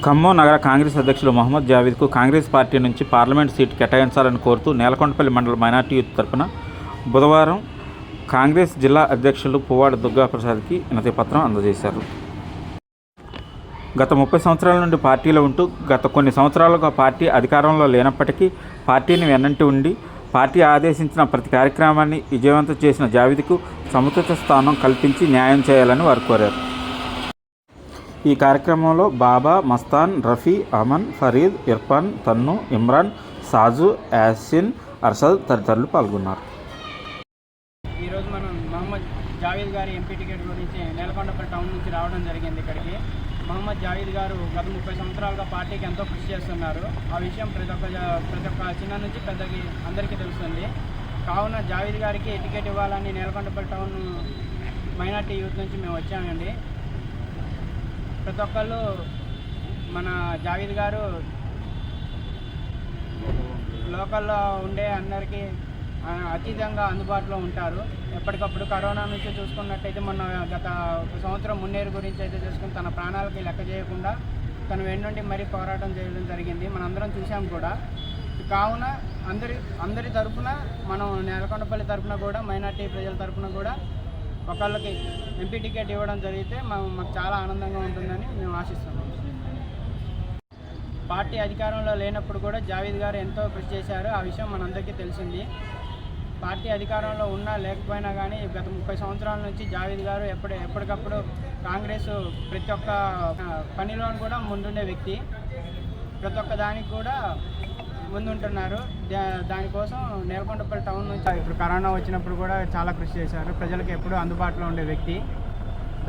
ఖమ్మం నగర కాంగ్రెస్ అధ్యక్షులు మహమ్మద్ జావేద్కు కాంగ్రెస్ పార్టీ నుంచి పార్లమెంట్ సీటు కేటాయించాలని కోరుతూ నేలకొండపల్లి మండల మైనార్టీ యూత్ తరపున బుధవారం కాంగ్రెస్ జిల్లా అధ్యక్షులు పువ్వాడ దుర్గాప్రసాద్కి వినతిపత్రం అందజేశారు. గత 30 సంవత్సరాల నుండి పార్టీలో ఉంటూ గత కొన్ని సంవత్సరాలుగా పార్టీ అధికారంలో లేనప్పటికీ పార్టీని వెన్నంటి ఉండి పార్టీ ఆదేశించిన ప్రతి కార్యక్రమాన్ని విజయవంతం చేసిన జావేద్కు సముచిత స్థానం కల్పించి న్యాయం చేయాలని వారు కోరారు. ఈ కార్యక్రమంలో బాబా, మస్తాన్, రఫీ, అమన్, ఫరీద్, ఇర్ఫాన్, తన్ను, ఇమ్రాన్, సాజు, యాసిన్, అర్షద్ తదితరులు పాల్గొన్నారు. ఈరోజు మనం మహమ్మద్ జావేద్ గారి ఎంపీ టికెట్ గురించి నేలకొండపల్లి టౌన్ నుంచి రావడం జరిగింది. ఇక్కడికి మహమ్మద్ జావేద్ గారు గత 30 సంవత్సరాలుగా పార్టీకి ఎంతో కృషి చేస్తున్నారు. ఆ విషయం ప్రతి ఒక్క చిన్న నుంచి పెద్దకి అందరికీ తెలుస్తుంది. కావున జావేద్ గారికి టికెట్ ఇవ్వాలని నేలకొండపల్లి టౌన్ మైనార్టీ యూత్ నుంచి మేము వచ్చామండి. ప్రతి ఒక్కళ్ళు మన జావేద్ గారు లోకల్లో ఉండే అందరికీ అతీతంగా అందుబాటులో ఉంటారు. ఎప్పటికప్పుడు కరోనా నుంచి చూసుకున్నట్టయితే మొన్న గత ఒక సంవత్సరం మున్నేరు గురించి అయితే చూసుకుని తన ప్రాణాలకి లెక్క చేయకుండా తన వెన్నుండి మరీ పోరాటం చేయడం జరిగింది. మనందరం చూసాం కూడా. కావున అందరి తరఫున మనం నేలకొండపల్లి తరఫున కూడా మైనార్టీ ప్రజల తరఫున కూడా ఒకళ్ళకి ఎంపీ టికెట్ ఇవ్వడం జరిగితే మాకు చాలా ఆనందంగా ఉంటుందని మేము ఆశిస్తున్నాం. పార్టీ అధికారంలో లేనప్పుడు కూడా జావేద్ గారు ఎంతో కృషి చేశారు. ఆ విషయం మనందరికీ తెలిసింది. పార్టీ అధికారంలో ఉన్నా లేకపోయినా కానీ గత 30 సంవత్సరాల నుంచి జావేద్ గారు ఎప్పటికప్పుడు కాంగ్రెస్ ప్రతి ఒక్క పనిలో కూడా ముందుండే వ్యక్తి. ప్రతి ఒక్క దానికి కూడా ముందుంటున్నారు. దానికోసం నేలకొండపల్లి టౌన్ నుంచి ఇప్పుడు కరోనా వచ్చినప్పుడు కూడా చాలా కృషి చేశారు. ప్రజలకు ఎప్పుడూ అందుబాటులో ఉండే వ్యక్తి.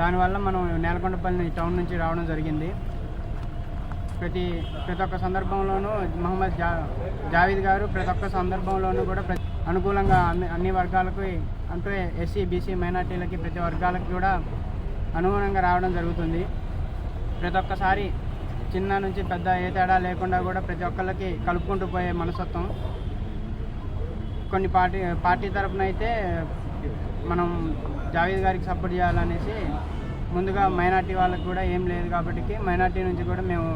దానివల్ల మనం నేలకొండపల్లి టౌన్ నుంచి రావడం జరిగింది. ప్రతి ఒక్క సందర్భంలోనూ మహమ్మద్ జావేద్ గారు ప్రతి ఒక్క సందర్భంలోనూ కూడా అనుకూలంగా అన్ని వర్గాలకు అంటే ఎస్సీ, బీసీ, మైనార్టీలకి ప్రతి వర్గాలకు కూడా అనుగుణంగా రావడం జరుగుతుంది. ప్రతి ఒక్కసారి చిన్న నుంచి పెద్ద ఏ తేడా లేకుండా కూడా ప్రతి ఒక్కళ్ళకి కలుపుకుంటూ పోయే మనస్తత్వం. కొన్ని పార్టీ తరఫున అయితే మనం జావేద్ గారికి సపోర్ట్ చేయాలనేసి ముందుగా మైనార్టీ వాళ్ళకి కూడా ఏం లేదు కాబట్టి మైనార్టీ నుంచి కూడా మేము